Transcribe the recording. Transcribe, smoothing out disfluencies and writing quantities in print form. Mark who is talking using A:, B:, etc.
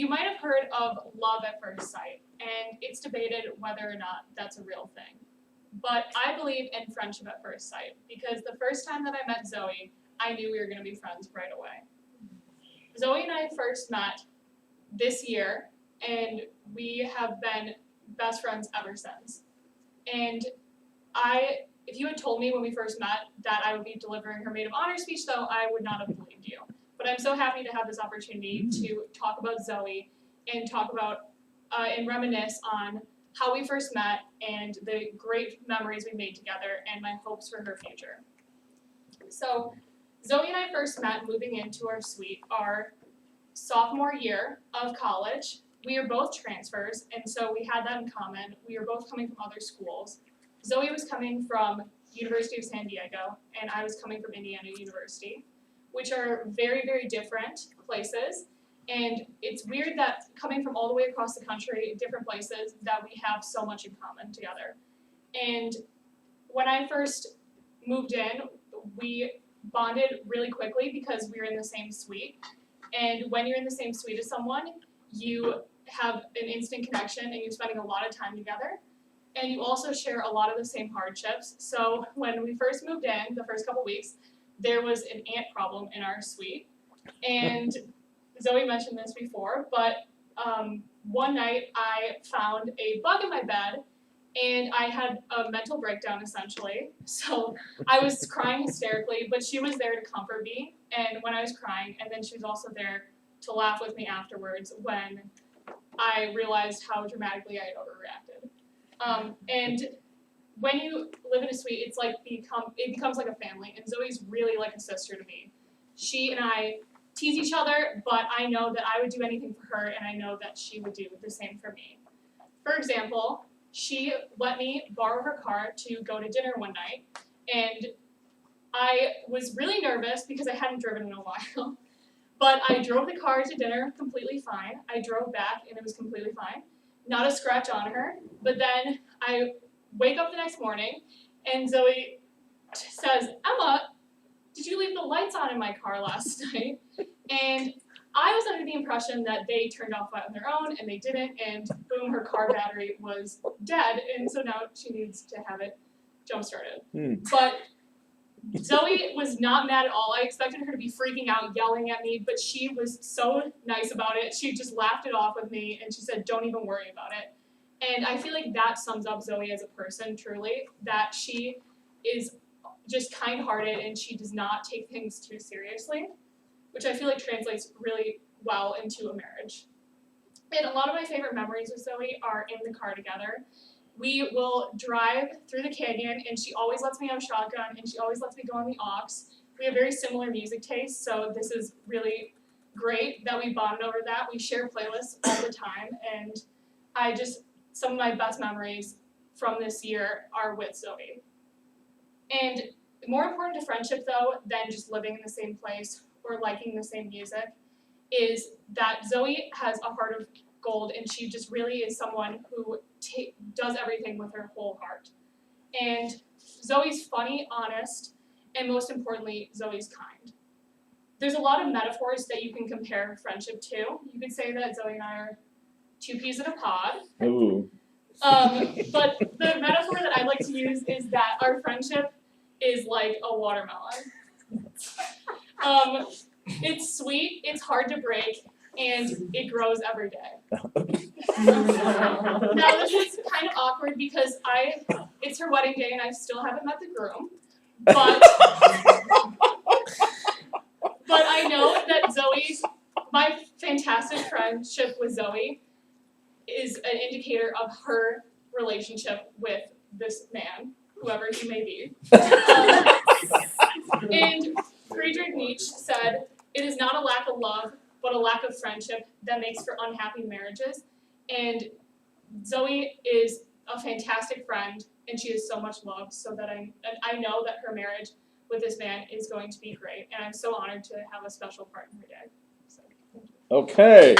A: You might have heard of love at first sight, and it's debated whether or not that's a real thing. But I believe in friendship at first sight, because the first time that I met Zoe, I knew we were going to be friends right away. Zoe and I first met this year, and we have been best friends ever since. And if you had told me when we first met that I would be delivering her maid of honor speech, though, I would not have believed you. But I'm so happy to have this opportunity to talk about Zoe and talk about and reminisce on how we first met and the great memories we made together and my hopes for her future. So Zoe and I first met moving into our suite our sophomore year of college. We are both transfers, and so we had that in common. We were both coming from other schools. Zoe was coming from University of San Diego, and I was coming from Indiana University, which are very, very different places. And it's weird that coming from all the way across the country, different places, that we have so much in common together. And when I first moved in, we bonded really quickly because we were in the same suite. And when you're in the same suite as someone, you have an instant connection and you're spending a lot of time together. And you also share a lot of the same hardships. So when we first moved in, the first couple weeks, there was an ant problem in our suite. And Zoe mentioned this before, but one night I found a bug in my bed and I had a mental breakdown essentially. So I was crying hysterically, but she was there to comfort me and when I was crying, and then she was also there to laugh with me afterwards when I realized how dramatically I had overreacted. And when you live in a suite, it's like it becomes like a family, and Zoe's really like a sister to me. She and I tease each other, but I know that I would do anything for her, and I know that she would do the same for me. For example, she let me borrow her car to go to dinner one night, and I was really nervous because I hadn't driven in a while. But I drove the car to dinner completely fine. I drove back, and it was completely fine. Not a scratch on her. But then I wake up the next morning, and Zoe says, "Emma, did you leave the lights on in my car last night?" And I was under the impression that they turned off on their own, and they didn't, and boom, her car battery was dead, and so now she needs to have it jump-started. But Zoe was not mad at all. I expected her to be freaking out, yelling at me, but she was so nice about it. She just laughed it off with me, and she said, "Don't even worry about it." And I feel like that sums up Zoe as a person, truly, that she is just kind-hearted and she does not take things too seriously, which I feel like translates really well into a marriage. And a lot of my favorite memories with Zoe are in the car together. We will drive through the canyon, and she always lets me have a shotgun, and she always lets me go on the aux. We have very similar music tastes, so this is really great that we bonded over that. We share playlists all the time, and some of my best memories from this year are with Zoe. And more important to friendship, though, than just living in the same place or liking the same music, is that Zoe has a heart of gold, and she just really is someone who does everything with her whole heart. And Zoe's funny, honest, and most importantly, Zoe's kind. There's a lot of metaphors that you can compare friendship to. You could say that Zoe and I are two peas in a pod.
B: Ooh.
A: But the metaphor that I like to use is that our friendship is like a watermelon. It's sweet, it's hard to break, and it grows every day. Now this is kind of awkward because it's her wedding day and I still haven't met the groom, but I know that my fantastic friendship with Zoe is an indicator of her relationship with this man, whoever he may be. And Friedrich Nietzsche said, "It is not a lack of love, but a lack of friendship that makes for unhappy marriages." And Zoe is a fantastic friend, and she has so much love, so that I know that her marriage with this man is going to be great, and I'm so honored to have a special part in her day. So, thank you.
B: Okay.